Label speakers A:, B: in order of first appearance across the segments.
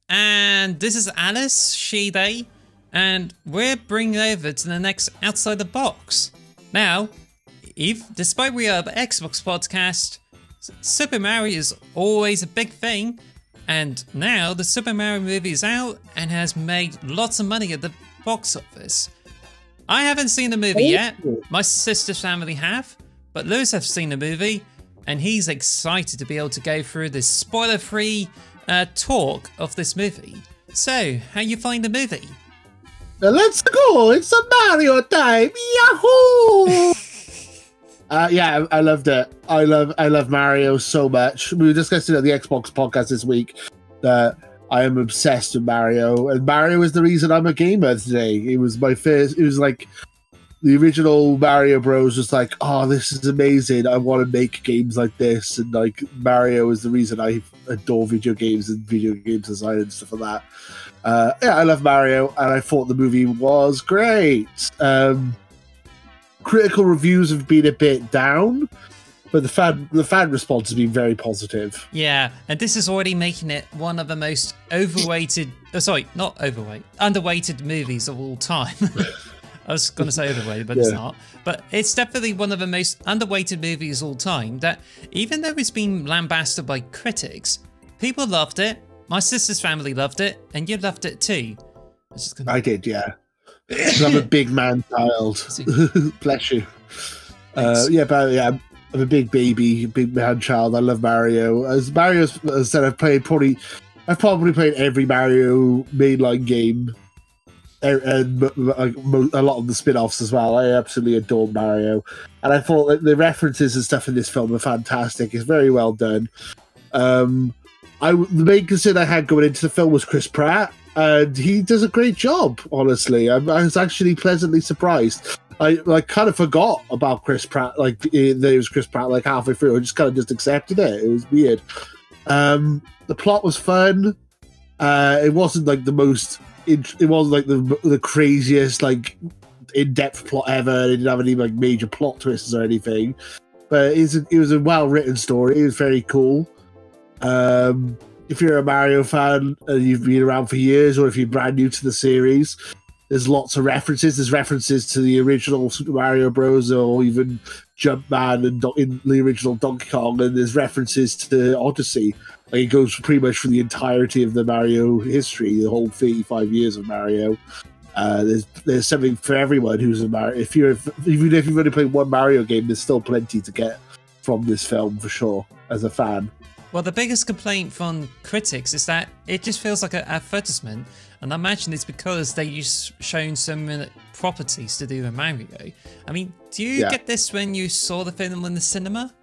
A: and this is Alice, she, they, and we're bringing over to the next Outside the Box. Now, despite we are the Xbox podcast, Super Mario is always a big thing, and now the Super Mario movie is out and has made lots of money at the box office. I haven't seen the movie yet. My sister's family have, but Lewis has seen the movie, and he's excited to be able to go through this spoiler-free talk of this movie. So, how you find the movie?
B: Let's go! It's a Mario time! Yahoo! Yeah, I loved it. I love Mario so much. We were discussing at the Xbox podcast this week that I am obsessed with Mario, and Mario is the reason I'm a gamer today. It was my first. It was like the original Mario Bros. Was like, oh, this is amazing. I want to make games like this, and like Mario is the reason I adore video games and video game design and stuff like that. Yeah, I love Mario, and I thought the movie was great. Critical reviews have been a bit down, but the fan response has been very positive.
A: Yeah, and this is already making it one of the most underweighted movies of all time. I was going to say overweighted, but it's not. But it's definitely one of the most underweighted movies of all time, that even though it's been lambasted by critics, people loved it. My sister's family loved it, and you loved it too.
B: I did, yeah. I'm a big man child. Bless you. Yeah, but yeah, I'm a big baby, big man child. I love Mario. As I said, I've probably played every Mario mainline game, and a lot of the spin-offs as well. I absolutely adore Mario, and I thought that the references and stuff in this film are fantastic. It's very well done. The main concern I had going into the film was Chris Pratt, and he does a great job, honestly. I was actually pleasantly surprised. I kind of forgot about Chris Pratt, like that it was Chris Pratt, like halfway through. I just kind of just accepted it. It was weird. The plot was fun. It wasn't like it wasn't like the craziest, like in-depth plot ever. It didn't have any like major plot twists or anything. But it was a well-written story. It was very cool. If you're a Mario fan and you've been around for years, or if you're brand new to the series, there's lots of references. There's references to the original Super Mario Bros. Or even Jumpman and in the original Donkey Kong, and there's references to Odyssey. Like, it goes pretty much for the entirety of the Mario history, the whole 35 years of Mario. There's something for everyone who's a Mario. Even if you've only played one Mario game, there's still plenty to get from this film for sure as a fan.
A: Well, the biggest complaint from critics is that it just feels like an advertisement, and I imagine it's because they use shown so many properties to do with Mario. I mean, do you get this when you saw the film in the cinema?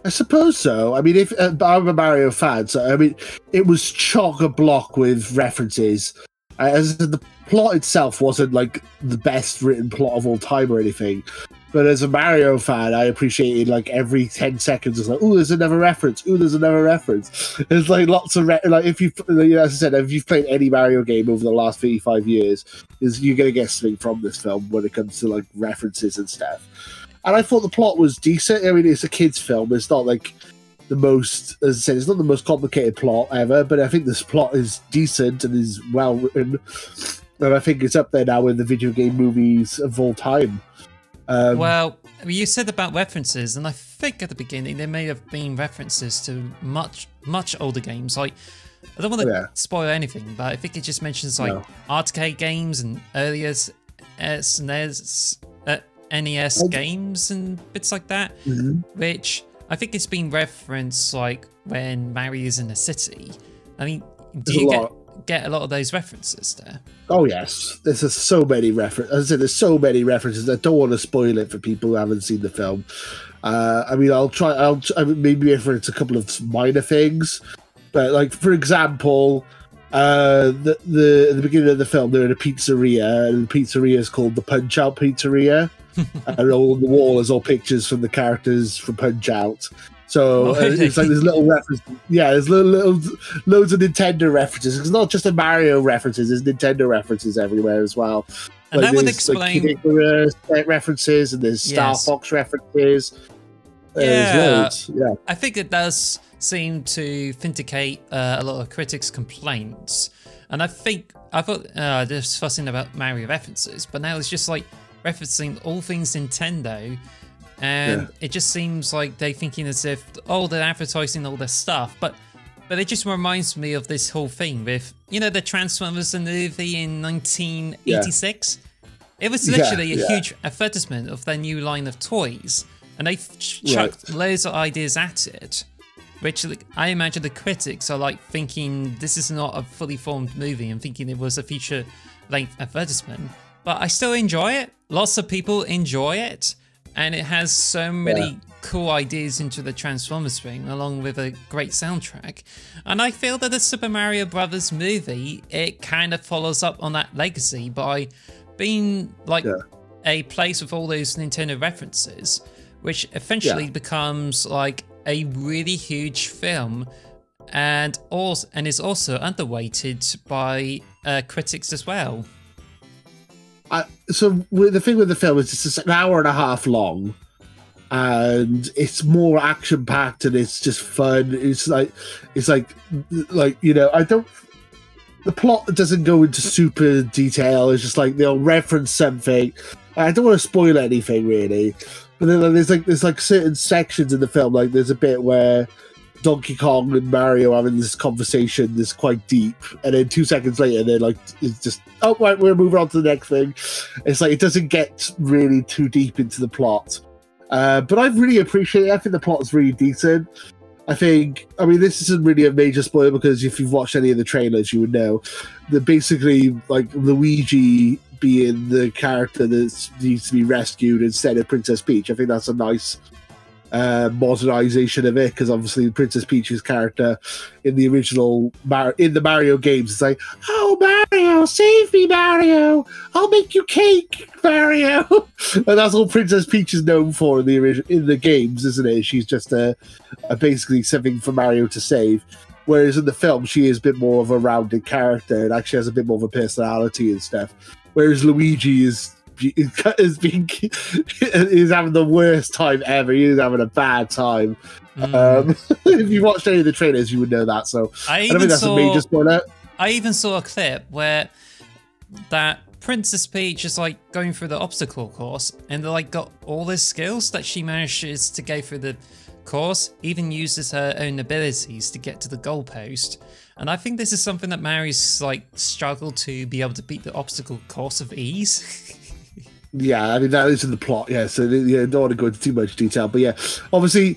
B: I suppose so. I mean, I'm a Mario fan, so I mean, it was chock-a-block with references. As I said, the plot itself wasn't like the best written plot of all time or anything. But as a Mario fan, I appreciated like every 10 seconds. It's like, oh, there's another reference. Oh, there's another reference. There's like lots of like if you, as I said, if you've played any Mario game over the last 35 years, you're gonna get something from this film when it comes to like references and stuff. And I thought the plot was decent. I mean, it's a kids' film. It's not like the most, as I said, it's not the most complicated plot ever. But I think this plot is decent and is well written. And I think it's up there now with the video game movies of all time.
A: Well, you said about references, and I think at the beginning there may have been references to much older games. Like, I don't want to spoil anything, but I think it just mentions like arcade games and earlier SNES, NES games and bits like that, which I think it's been referenced like when Mario's in a city. I mean, do you get a lot of those references there?
B: Oh yes, there's so many references. As I said, there's so many references. I don't want to spoil it for people who haven't seen the film. I mean, I'll maybe reference a couple of minor things, but like for example, at the beginning of the film, they're in a pizzeria, and the pizzeria is called the Punch Out Pizzeria, and on the wall is all pictures from the characters from Punch Out. So it's like there's little references. Yeah, there's loads of Nintendo references. It's not just the Mario references. There's Nintendo references everywhere as well.
A: And like, that would explain
B: like references, and there's Star Fox references. There's loads. Yeah.
A: I think it does seem to vindicate a lot of critics' complaints. And I thought just fussing about Mario references, but now it's just like referencing all things Nintendo. And it just seems like they're thinking as if, oh, they're advertising all this stuff. But it just reminds me of this whole thing with, you know, the Transformers movie in 1986? It was literally a huge advertisement of their new line of toys. And they chucked loads of ideas at it. Which I imagine the critics are like thinking this is not a fully formed movie and thinking it was a feature-length advertisement. But I still enjoy it. Lots of people enjoy it. And it has so many cool ideas into the Transformers thing, along with a great soundtrack. And I feel that the Super Mario Brothers movie, it kind of follows up on that legacy by being like a place with all those Nintendo references, which eventually becomes like a really huge film, and is also underweighted by critics as well.
B: So the thing with the film is it's an hour and a half long, and it's more action packed and it's just fun. It's like you know, the plot doesn't go into super detail. It's just like they'll reference something. I don't want to spoil anything really, but then there's like certain sections in the film. Like there's a bit where Donkey Kong and Mario having this conversation that's quite deep, and then 2 seconds later they're like, it's just, oh right, we're moving on to the next thing. It's like it doesn't get really too deep into the plot, but I really appreciate it. I think the plot is really decent. I mean, this isn't really a major spoiler because if you've watched any of the trailers, you would know that basically, like, Luigi being the character that needs to be rescued instead of Princess Peach. I think that's a nice modernization of it, because obviously Princess Peach's character in the original in the Mario games is like, oh Mario, save me Mario, I'll make you cake Mario. And that's all Princess Peach is known for in the games, isn't it? She's just basically something for Mario to save, whereas in the film she is a bit more of a rounded character and actually has a bit more of a personality and stuff, whereas Luigi is having the worst time ever. He's having a bad time. If you watched any of the trailers, you would know that. So I don't think that's a major spoiler.
A: I even saw a clip where that Princess Peach is like going through the obstacle course, and they like got all the skills that she manages to go through the course, even uses her own abilities to get to the goalpost. And I think this is something that Mario's like struggled to be able to beat the obstacle course of ease.
B: Yeah, I mean, that is in the plot, yeah, so don't want to go into too much detail, but yeah, obviously,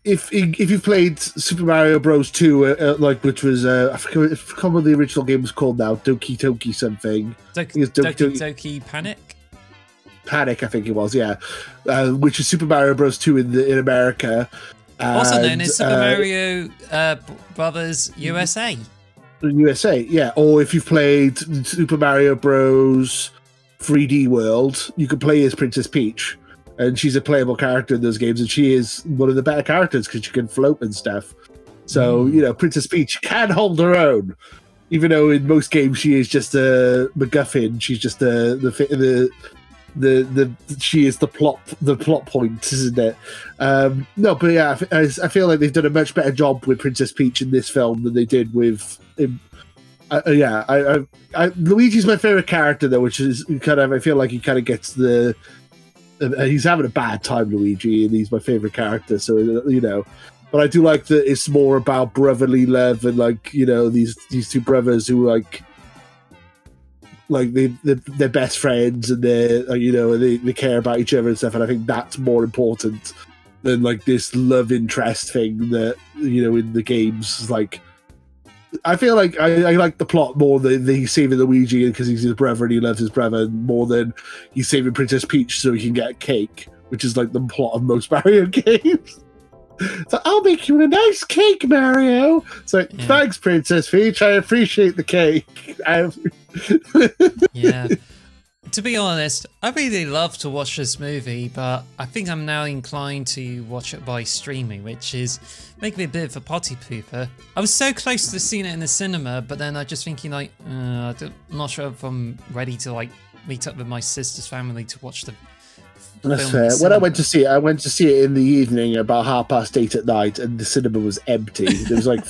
B: if you've played Super Mario Bros. 2, which was, I forgot what the original game was called now, Donkey something.
A: Donkey Panic?
B: Panic, I think it was, yeah, which is Super Mario Bros. 2 in America.
A: Also known as Super Mario Brothers USA.
B: USA, yeah, or if you've played Super Mario Bros. 3D World, you can play as Princess Peach, and she's a playable character in those games, and she is one of the better characters because she can float and stuff. So you know, Princess Peach can hold her own, even though in most games she is just a MacGuffin. She's just she is the plot point, isn't it? No, but yeah, I feel like they've done a much better job with Princess Peach in this film than they did with. Luigi's my favorite character though, which is kind of, I feel like he kind of gets he's having a bad time, Luigi, and he's my favorite character. So you know, but I do like that it's more about brotherly love and like, you know, these two brothers who like they're best friends and they care about each other and stuff. And I think that's more important than like this love interest thing that, you know, in the games. Like, I feel like I like the plot more than he's saving Luigi because he's his brother and he loves his brother, more than he's saving Princess Peach so he can get a cake, which is like the plot of most Mario games. So I'll make you a nice cake, Mario. So thanks, Princess Peach. I appreciate the cake.
A: Yeah. To be honest, I really love to watch this movie, but I think I'm now inclined to watch it by streaming, which is making me a bit of a potty pooper. I was so close to seeing it in the cinema, but then I just thinking like, I'm not sure if I'm ready to like meet up with my sister's family to watch the
B: That's fair. When I went to see it in the evening about 8:30 at night, and the cinema was empty. There was like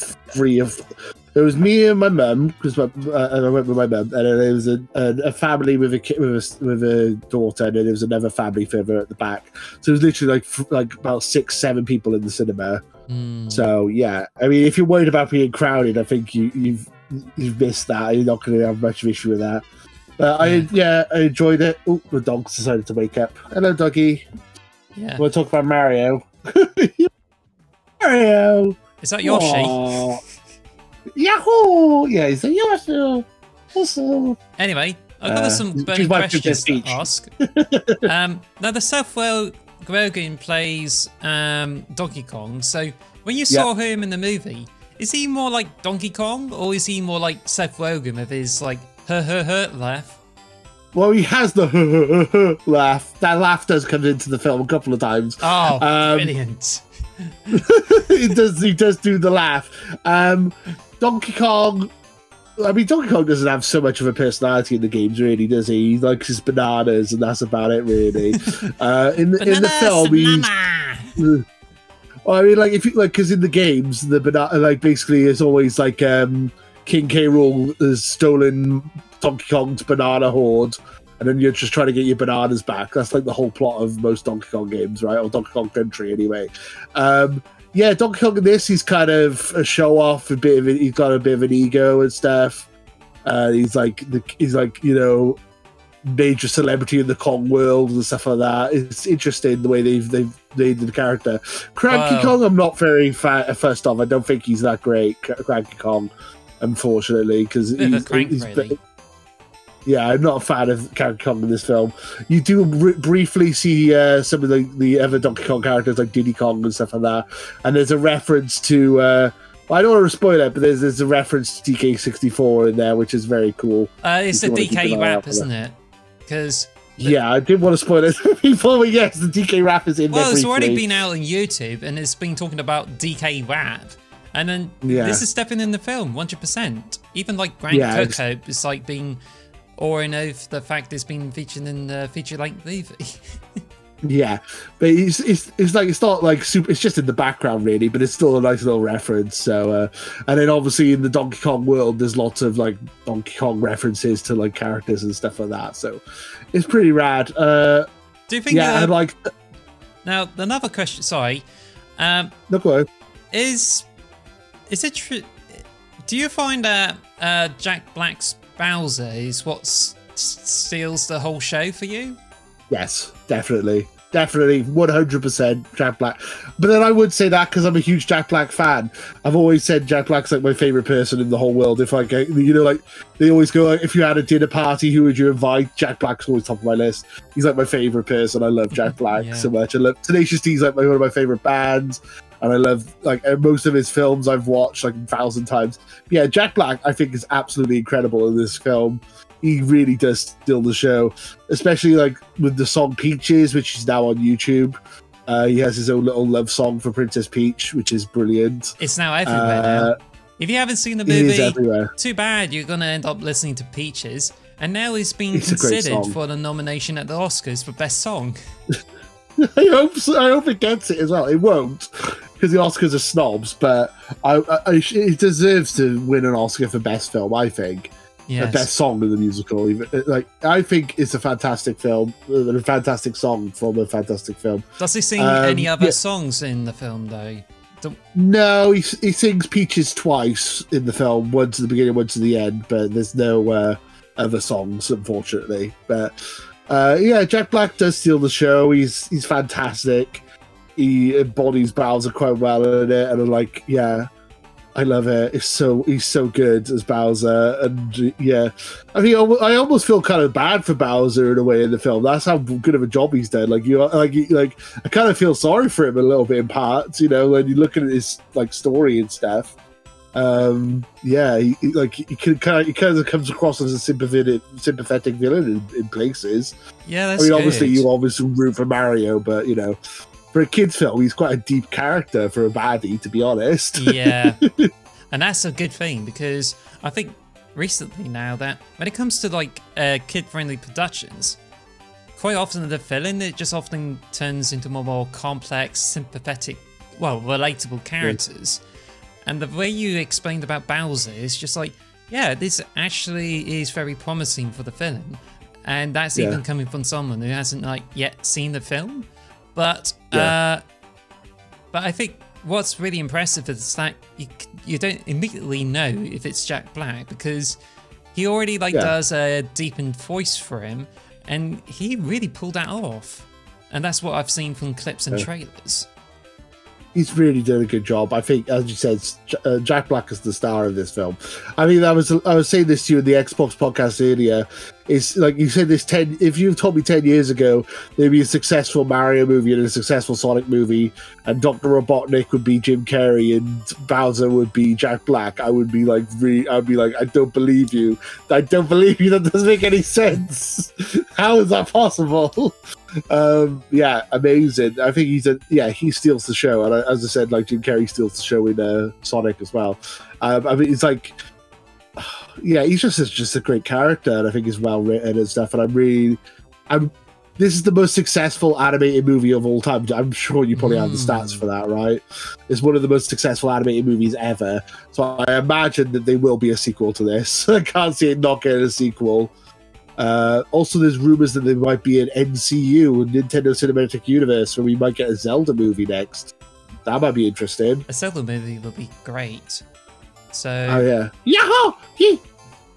B: There was me and my mum, because and I went with my mum, and then there was a family with a kid, with a daughter, and then there was another family further at the back. So it was literally like about 6-7 people in the cinema. So yeah, I mean, if you're worried about being crowded, I think you've missed that. You're not going to have much of an issue with that. I enjoyed it. Oh, the dog's decided to wake up. Hello, doggy.
A: Yeah.
B: We'll talk about Mario. Mario.
A: Is that Yoshi?
B: Yahoo! Yeah, he's a Yoshi.
A: Anyway, I've got some burning questions to ask. Now, the Seth Rogen plays Donkey Kong. So, when you saw him in the movie, is he more like Donkey Kong, or is he more like Seth Rogen with his like laugh?
B: Well, he has the laugh. That laugh does come into the film a couple of times.
A: Oh, brilliant!
B: He does do the laugh. Donkey Kong. I mean, Donkey Kong doesn't have so much of a personality in the games, really, does he? He likes his bananas, and that's about it, really. In the film, he's. Well, I mean, like if you because in the games, the banana basically is always like King K. Rool has stolen Donkey Kong's banana hoard, and then you're just trying to get your bananas back. That's like the whole plot of most Donkey Kong games, right? Or Donkey Kong Country, anyway. Yeah, Donkey Kong in this, he's kind of a show off, he's got a bit of an ego and stuff. He's like major celebrity in the Kong world and stuff like that. It's interesting the way they've made the character. Cranky Kong, I'm not very first off. I don't think he's that great, Cranky Kong, unfortunately, because yeah, I'm not a fan of Cranky Kong in this film. You do briefly see some of the other Donkey Kong characters like Diddy Kong and stuff like that, and there's a reference to I don't want to spoil it, but there's a reference to DK64 in there, which is very cool.
A: It's the DK rap, isn't it? Because
B: yeah, I didn't want to spoil it before, but yes, the DK rap is in there.
A: Well, it's already been out on YouTube, and it's been talking about DK rap, and then this is stepping in the film 100%. Even like Grant Kirkhope is like being awing over the fact it's been featured in the feature-length movie.
B: Yeah, but it's like it's not like super. It's just in the background, really, but it's still a nice little reference. So, and then obviously in the Donkey Kong world, there's lots of like Donkey Kong references to like characters and stuff like that. So, it's pretty rad.
A: Do you think?
B: Yeah, and like
A: now another question. Sorry,
B: no, go ahead.
A: Is it true? Do you find that Jack Black's Bowser is what steals the whole show for you?
B: Yes, definitely, 100% Jack Black. But then I would say that because I'm a huge Jack Black fan. I've always said Jack Black's like my favorite person in the whole world. If like like they always go like, if you had a dinner party, who would you invite? Jack Black's always top of my list. He's like my favorite person. I love Jack Black so much. I love Tenacious D's like one of my favorite bands. And I love like most of his films I've watched like 1,000 times. But yeah, Jack Black I think is absolutely incredible in this film. He really does steal the show, especially like with the song Peaches, which is now on YouTube. He has his own little love song for Princess Peach, which is brilliant.
A: It's now everywhere now. If you haven't seen the movie, too bad. You're going to end up listening to Peaches. And now he's being considered for the nomination at the Oscars for Best Song.
B: I hope so. I hope it gets it as well. It won't, because the Oscars are snobs, but it deserves to win an Oscar for Best Film, I think.
A: Yes.
B: The best song in the musical. Like I think it's a fantastic film, a fantastic song from a fantastic film.
A: Does he sing any other songs in the film though?
B: No, he sings Peaches twice in the film, once at the beginning, once at the end, but there's no other songs, unfortunately. But yeah, Jack Black does steal the show. He's fantastic. He embodies Bowser quite well in it, and I'm like, yeah, I love it. He's so good as Bowser, and yeah, I mean, I almost feel kind of bad for Bowser in a way in the film. That's how good of a job he's done. Like I kind of feel sorry for him a little bit in parts, when you look at his like story and stuff. Yeah, he kind of comes across as a sympathetic villain in places.
A: Yeah, that's
B: obviously you obviously root for Mario, but for a kid's film, he's quite a deep character for a baddie, to be honest.
A: Yeah, and that's a good thing, because I think recently now that when it comes to like kid-friendly productions, quite often in the villain, it just often turns into more complex, sympathetic, well, relatable characters. And the way you explained about Bowser is just like, yeah, this actually is very promising for the film. And that's even coming from someone who hasn't like yet seen the film. But I think what's really impressive is that you don't immediately know if it's Jack Black, because he already does a deepened voice for him, and he really pulled that off. And that's what I've seen from clips and trailers.
B: He's really done a good job. I think, as you said, Jack Black is the star of this film. I mean, I was saying this to you in the Xbox podcast earlier. It's like you said this if you told me 10 years ago there'd be a successful Mario movie and a successful Sonic movie, and Dr. Robotnik would be Jim Carrey and Bowser would be Jack Black, I would be like, I don't believe you. I don't believe you. That doesn't make any sense. How is that possible? Yeah, amazing. I think he steals the show, and as I said, like Jim Carrey steals the show in Sonic as well. I mean, it's like, yeah, he's just a great character, and I think he's well written and stuff. And this is the most successful animated movie of all time. I'm sure you probably have the stats for that, right? It's one of the most successful animated movies ever. So I imagine that there will be a sequel to this. I can't see it not getting a sequel. Also, there's rumors that there might be an NCU, Nintendo Cinematic Universe, where we might get a Zelda movie next. That might be interesting.
A: A Zelda movie would be great. So,
B: oh yeah, yahoo! Yeah.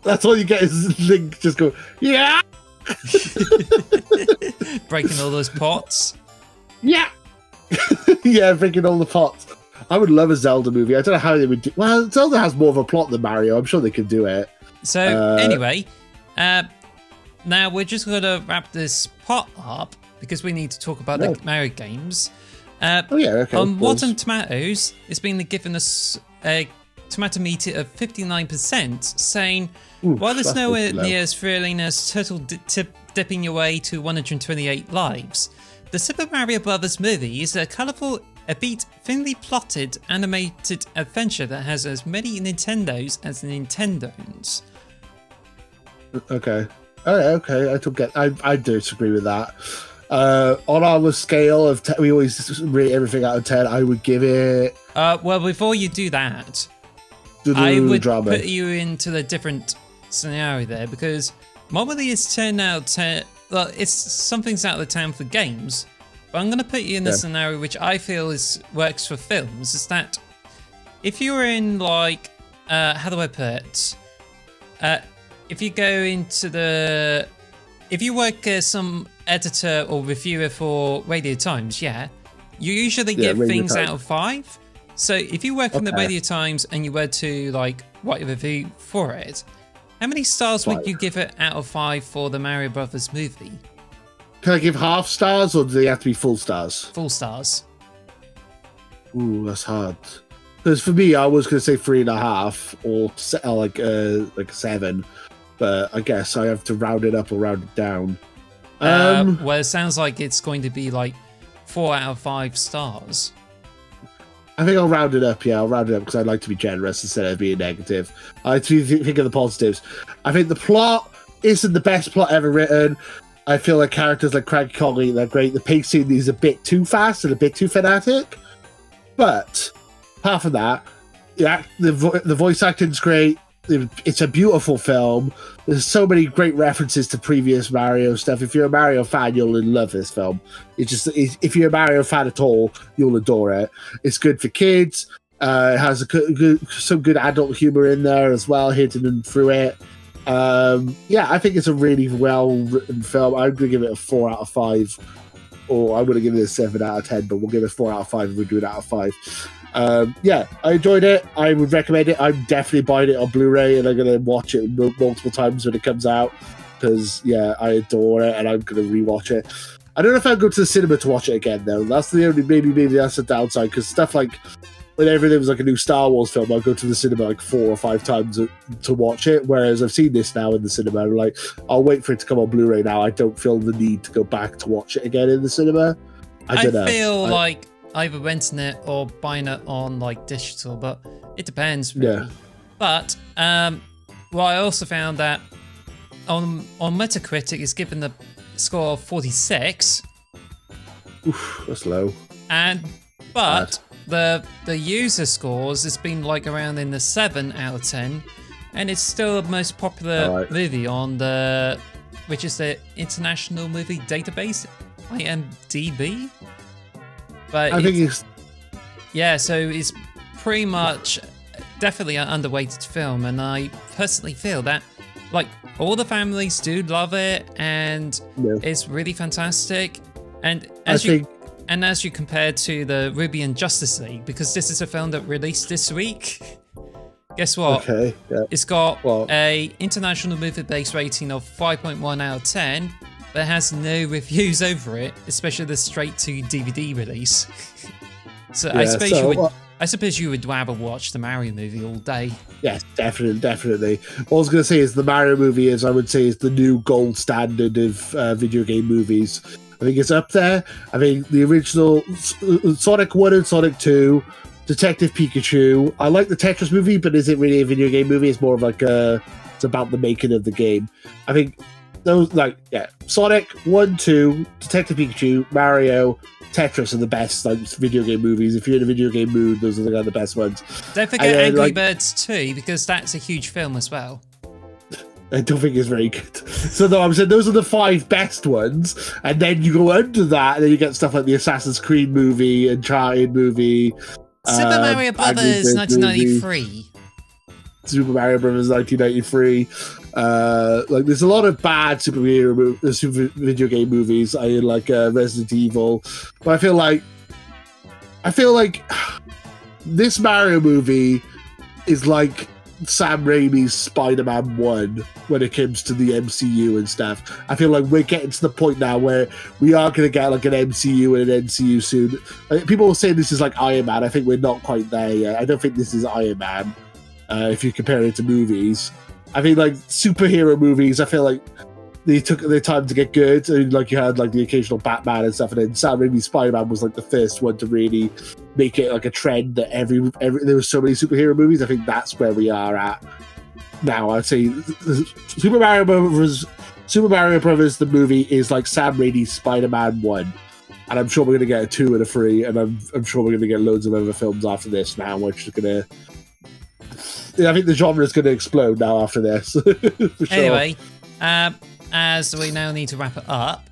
B: That's all you get is Link just go, yeah,
A: breaking all those pots.
B: Yeah, yeah, breaking all the pots. I would love a Zelda movie. I don't know how they would do. Well, Zelda has more of a plot than Mario. I'm sure they could do it.
A: So anyway, now we're just going to wrap this pot up because we need to talk about the Mario games.
B: Oh yeah, okay.
A: On Rotten Tomatoes, it's been given us a tomato meter of 59%, saying, while there's nowhere near as thrilling as turtle dipping your way to 128 lives, the Super Mario Bros. Movie is a colourful, albeit thinly plotted, animated adventure that has as many Nintendos as Nintendones.
B: Okay. Okay, I disagree with that. On our scale of 10, we always rate everything out of 10. I would give it.
A: Well, before you do that, I would put you into the different scenario there, because normally it's 10 out of 10. Well, it's something's out of the 10 for games, but I'm going to put you in the scenario which I feel works for films. Is that if you're in like, how do I put it? If you go into if you work as some editor or reviewer for Radio Times, you usually give things out of 5. So if you work on the Radio Times and you were to like write a review for it, how many stars would you give it out of 5 for the Mario Brothers movie?
B: Can I give half stars, or do they have to be full stars?
A: Full stars.
B: Ooh, that's hard. Because for me, I was going to say 3.5 or like a 7. But I guess I have to round it up or round it down.
A: Well, it sounds like it's going to be like 4 out of 5 stars.
B: I think I'll round it up. Yeah, I'll round it up because I'd like to be generous instead of being negative. I think of the positives. I think the plot isn't the best plot ever written. I feel like characters like Cranky Kong, they're great. The pacing is a bit too fast and a bit too fanatic. But apart from that, the voice acting's great. It's a beautiful film. There's so many great references to previous Mario stuff. If you're a Mario fan, you'll love this film. If you're a Mario fan at all, you'll adore it. It's good for kids. It has some good adult humor in there as well, hidden through it. I think it's a really well-written film. I'm going to give it a 4 out of 5. Or I'm going to give it a 7 out of 10, but we'll give it 4 out of 5 if we do it out of 5. I enjoyed it. I would recommend it. I'm definitely buying it on Blu-ray, and I'm going to watch it multiple times when it comes out because I adore it, and I'm going to rewatch it. I don't know if I'll go to the cinema to watch it again though. That's the only maybe that's the downside, because stuff like whenever there was like a new Star Wars film, I'll go to the cinema like 4 or 5 times to watch it. Whereas I've seen this now in the cinema, and like I'll wait for it to come on Blu-ray now. I don't feel the need to go back to watch it again in the cinema. I don't know.
A: Feel like either renting it or buying it on like digital, but it depends really. Yeah. But I also found that on Metacritic it's given the score of 46.
B: Oof, that's low.
A: But the user scores, it's been like around in the 7 out of 10, and it's still the most popular movie on which is the International Movie Database, IMDb. But
B: I think it's
A: so it's pretty much definitely an underrated film, and I personally feel that like all the families do love it, and it's really fantastic. And as you compare to the RWBY and Justice League, because this is a film that released this week, guess what?
B: Okay, yeah.
A: It's got a international movie base rating of 5.1 out of 10, but it has no reviews over it, especially the straight to DVD release. So I suppose you would rather watch the Mario movie all day.
B: Yes, definitely. What I was going to say is the Mario movie is the new gold standard of video game movies. I think it's up there. I think the original Sonic 1 and Sonic 2, Detective Pikachu. I like the Tetris movie, but is it really a video game movie? It's more of like it's about the making of the game. I think those Sonic 1, 2, Detective Pikachu, Mario, Tetris are the best video game movies. If you're in a video game mood, those are the best ones.
A: Don't forget Angry Birds 2, because that's a huge film as well.
B: I don't think it's very good. So no, I'm saying those are the 5 best ones, and then you go under that, and then you get stuff like the Assassin's Creed movie, Uncharted movie,
A: Super Mario Brothers 1993.
B: Super Mario Brothers 1993. There's a lot of bad super video game movies. I like Resident Evil, but I feel like this Mario movie is like Sam Raimi's Spider-Man 1 when it comes to the MCU and stuff. I feel like we're getting to the point now where we are going to get like an MCU and an NCU soon. People will say this is like Iron Man. I think we're not quite there yet. I don't think this is Iron Man if you compare it to movies. I think like superhero movies, I feel like they took their time to get good. And like you had like the occasional Batman and stuff, and then Sam Raimi's Spider-Man was like the first one to really make it like a trend that there were so many superhero movies. I think that's where we are at now. I'd say Super Mario Brothers the movie is like Sam Raimi's Spider-Man 1, and I'm sure we're gonna get a 2 and a 3, and I'm sure we're gonna get loads of other films after this now, which is gonna. I think the genre is going to explode now after this. For sure.
A: Anyway, as we now need to wrap it up,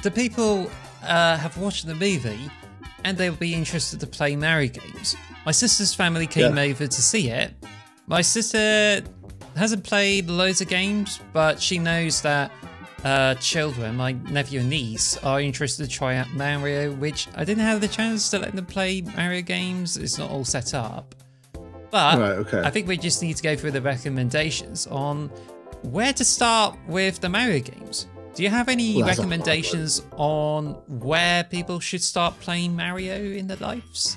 A: the people have watched the movie and they'll be interested to play Mario games. My sister's family came over to see it. My sister hasn't played loads of games, but she knows that children, my nephew and niece, are interested to try out Mario, which I didn't have the chance to let them play Mario games. It's not all set up. But I think we just need to go through the recommendations on where to start with the Mario games. Do you have any recommendations on where people should start playing Mario in their lives?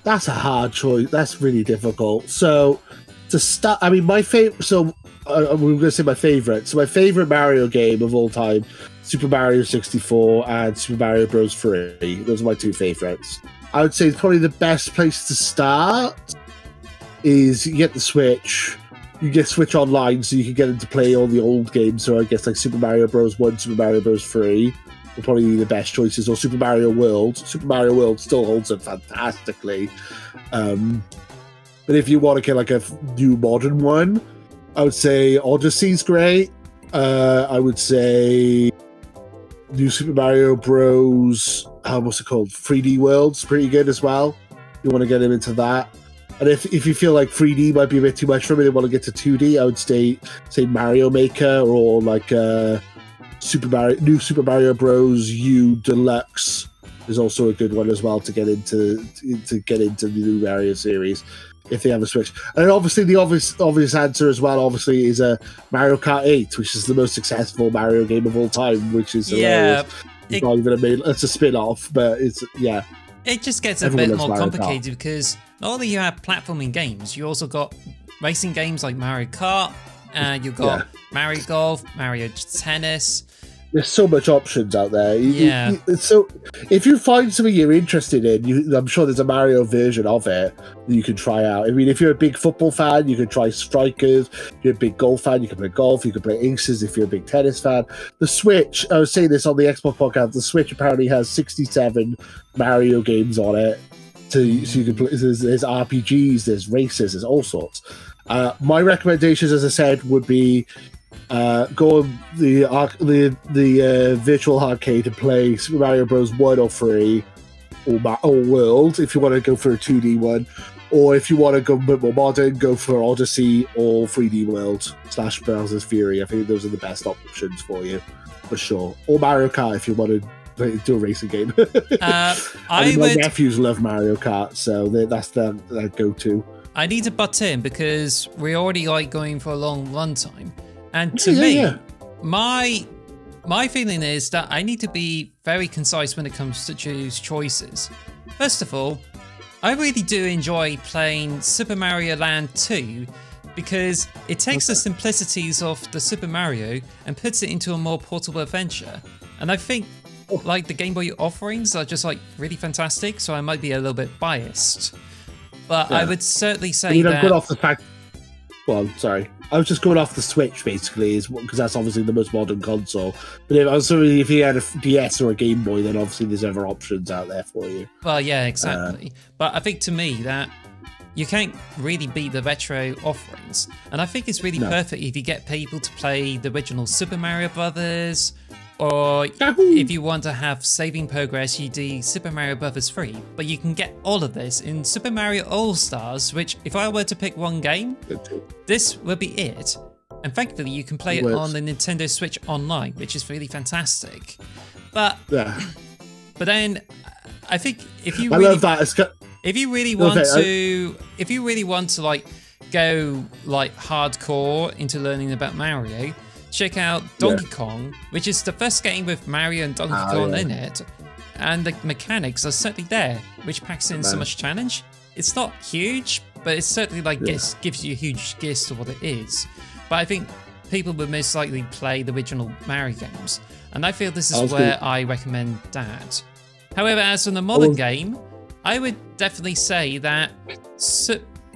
B: That's a hard choice. That's really difficult. So to start, I mean, my favorite. So we're going to say my favorite. So my favorite Mario game of all time, Super Mario 64 and Super Mario Bros. 3. Those are my 2 favorites. I would say probably the best place to start is you get the Switch. You get Switch Online, so you can get into play all the old games. So I guess like Super Mario Bros. 1, Super Mario Bros. 3 will probably be the best choices. Or Super Mario World. Super Mario World still holds up fantastically. But if you want to get like a new modern one, I would say Odyssey's great. I would say New Super Mario Bros. What's it called? 3D World's pretty good as well. You want to get him into that. And if you feel like 3D might be a bit too much for me, they want to get to 2D, I would say Mario Maker or like New Super Mario Bros. U Deluxe is also a good one as well to get into the new Mario series if they have a Switch. And obviously the obvious answer as well, obviously, is Mario Kart 8, which is the most successful Mario game of all time, which is hilarious. It's not even it's a spin-off, but it's
A: It just gets a bit more complicated because not only you have platforming games, you also got racing games like Mario Kart, you've got Mario Golf, Mario Tennis,
B: There's so much options out there.
A: Yeah.
B: So if you find something you're interested in, I'm sure there's a Mario version of it that you can try out. I mean, if you're a big football fan, you can try Strikers. If you're a big golf fan, you can play golf. You can play Aces if you're a big tennis fan. The Switch, I was saying this on the Xbox podcast, the Switch apparently has 67 Mario games on it. So you can play, there's RPGs, there's races, there's all sorts. My recommendations, as I said, would be go on the virtual arcade and play Super Mario Bros. 1 or 3 or World if you want to go for a 2D one, or if you want to go a bit more modern, go for Odyssey or 3D World / Bowser's Fury. I think those are the best options for you, for sure. Or Mario Kart if you want to do a racing game. My nephews love Mario Kart, so that's their go-to.
A: I need to butt in because we're already like going for a long run time. And to me, my feeling is that I need to be very concise when it comes to choices. First of all, I really do enjoy playing Super Mario Land 2 because it takes the simplicities of the Super Mario and puts it into a more portable adventure. And I think like the Game Boy offerings are just like really fantastic, so I might be a little bit biased. But I would certainly say that...
B: Good off the fact... Well, sorry. I was just going off the Switch, basically, because that's obviously the most modern console. But if you had a DS or a Game Boy, then obviously there's other options out there for you.
A: Well, yeah, exactly. But I think to me that you can't really beat the retro offerings. And I think it's really perfect if you get people to play the original Super Mario Brothers, or if you want to have saving progress, you do Super Mario Brothers 3. But you can get all of this in Super Mario All-Stars, which, if I were to pick one game, this would be it. And thankfully, you can play it on the Nintendo Switch Online, which is really fantastic. But then, I think if you really, if you really want to like go like hardcore into learning about Mario, check out Donkey Kong, which is the first game with Mario and Donkey Kong in it, and the mechanics are certainly there, which packs in so much challenge. It's not huge, but it's certainly like gives you a huge gist of what it is. But I think people would most likely play the original Mario games, and I feel this is where I recommend that. However, as in a modern game, I would definitely say that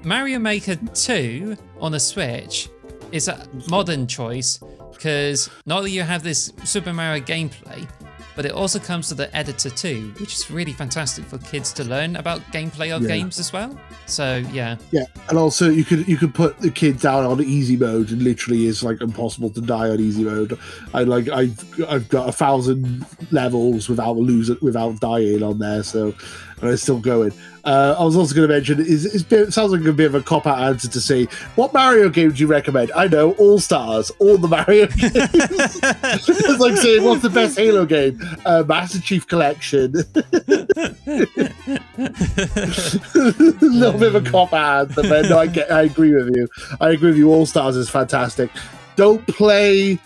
A: Mario Maker 2 on the Switch is a modern choice, because not only you have this Super Mario gameplay, but it also comes to the editor too, which is really fantastic for kids to learn about gameplay of games as well. So yeah,
B: and also you could put the kid down on easy mode, and literally it's like impossible to die on easy mode. I've got 1,000 levels without dying on there, so and it's still going. I was also going to mention, it sounds like a bit of a cop-out answer to say, what Mario game do you recommend? I know, All-Stars, all the Mario games. It's like saying, what's the best Halo game? Master Chief Collection. A little bit of a cop-out answer, but no, I agree with you. I agree with you, All-Stars is fantastic. Don't play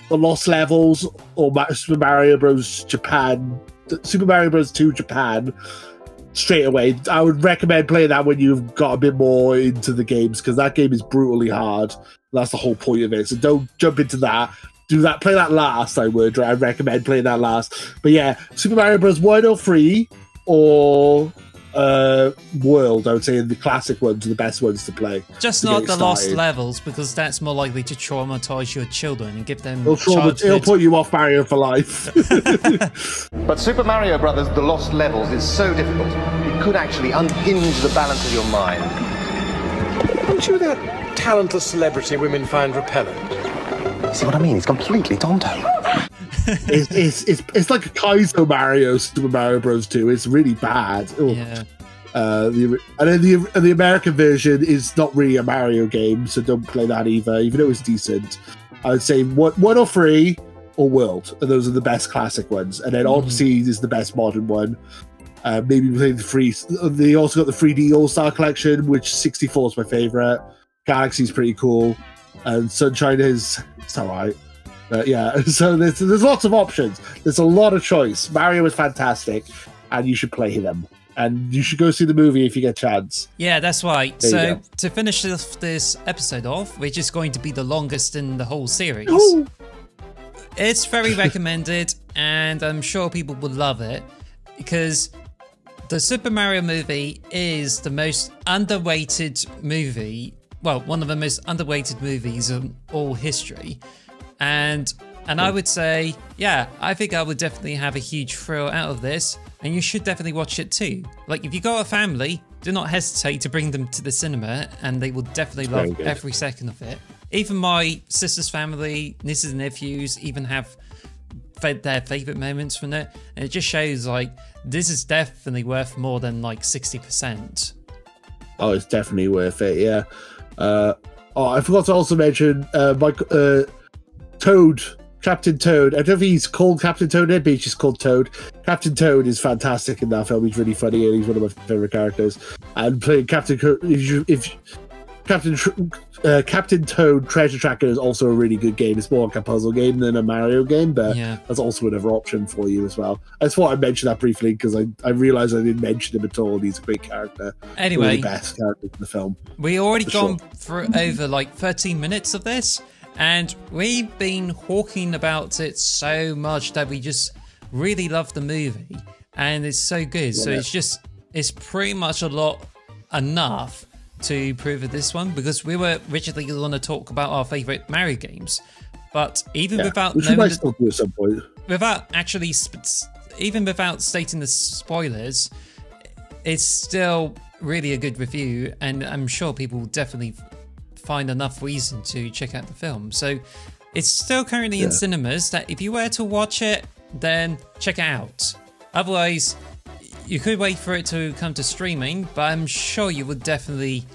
B: the Lost Levels or Super Mario Bros. Japan, Super Mario Bros. 2 Japan, straight away. I would recommend playing that when you've got a bit more into the games, because that game is brutally hard. That's the whole point of it. So don't jump into that. Play that last. I recommend playing that last. But yeah, Super Mario Bros. 1 or 3 or World, I would say the classic ones are the best ones to play.
A: Just not the Lost Levels, because that's more likely to traumatize your children and give them
B: it'll put you off Mario for life.
C: But Super Mario Brothers The Lost Levels is so difficult, it could actually unhinge the balance of your mind.
D: Aren't you that talentless celebrity women find repellent?
C: See what I mean? It's completely tonto.
B: It's like a Kaizo Mario, Super Mario Bros. 2. It's really bad.
A: Yeah.
B: The American version is not really a Mario game, so don't play that either, even though it's decent. I would say 1 or 3 or World, and those are the best classic ones. And then Odyssey is the best modern one. Maybe play the free. They also got the 3D All-Star Collection, which 64 is my favorite. Galaxy's pretty cool, and Sunshine it's alright. Yeah, so there's lots of options. There's a lot of choice. Mario is fantastic, and you should play them. And you should go see the movie if you get a chance.
A: Yeah, that's right. So to finish this episode off, which is going to be the longest in the whole series, It's very recommended, and I'm sure people will love it because the Super Mario movie is the most underrated movie. Well, one of the most underrated movies in all history, and I would say, yeah, I think I would definitely have a huge thrill out of this, and you should definitely watch it too. Like, if you got a family, do not hesitate to bring them to the cinema, and they will definitely love every second of it. Even my sister's family, nieces and nephews, even have their favourite moments from it, and it just shows, like, this is definitely worth more than, like, 60%.
B: Oh, it's definitely worth it, yeah. I forgot to also mention Toad, Captain Toad. I don't know if he's called Captain Toad, but he's just called Toad. Captain Toad is fantastic in that film. He's really funny, and he's one of my favourite characters. And playing Captain Toad Treasure Tracker is also a really good game. It's more like a puzzle game than a Mario game, but that's also another option for you as well. I just thought I'd mention that briefly because I realised I didn't mention him at all. He's a great character.
A: Anyway,
B: one of the best characters in the film.
A: We already gone for over like 13 minutes of this, and we've been talking about it so much that we just really love the movie, and it's so good. Yeah. So it's pretty much enough to prove it this one, because we were originally going to talk about our favourite Mario games, but even without knowing
B: still do at some point.
A: Without actually, even without stating the spoilers, it's still really a good review, and I'm sure people will definitely find enough reason to check out the film. So it's still currently in cinemas, that if you were to watch it, then check it out. Otherwise, you could wait for it to come to streaming, but I'm sure you would definitely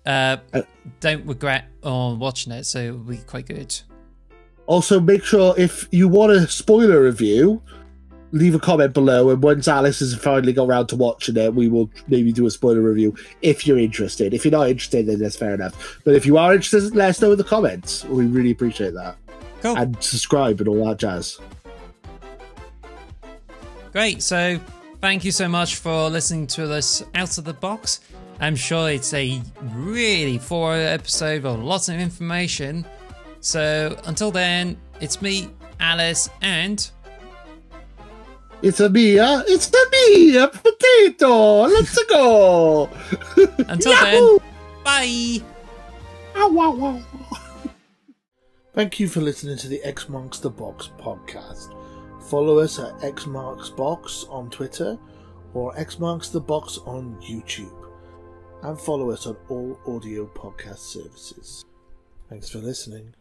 A: don't regret on watching it, so it will be quite good.
B: Also, make sure if you want a spoiler review, leave a comment below, and once Alice has finally got around to watching it, we will maybe do a spoiler review if you're interested. If you're not interested, then that's fair enough. But if you are interested, let us know in the comments. We really appreciate that.
A: Cool.
B: And subscribe and all that jazz.
A: Great, so thank you so much for listening to this Out of the Box. I'm sure it's a really thorough episode with lots of information. So until then, it's me, Alice, and...
B: It's a me, Potato! Let's go!
A: Until then, bye!
B: Ow, ow, ow. Thank you for listening to the X Marks the Box podcast. Follow us at X Marks Box on Twitter or X Marks the Box on YouTube. And follow us on all audio podcast services. Thanks for listening.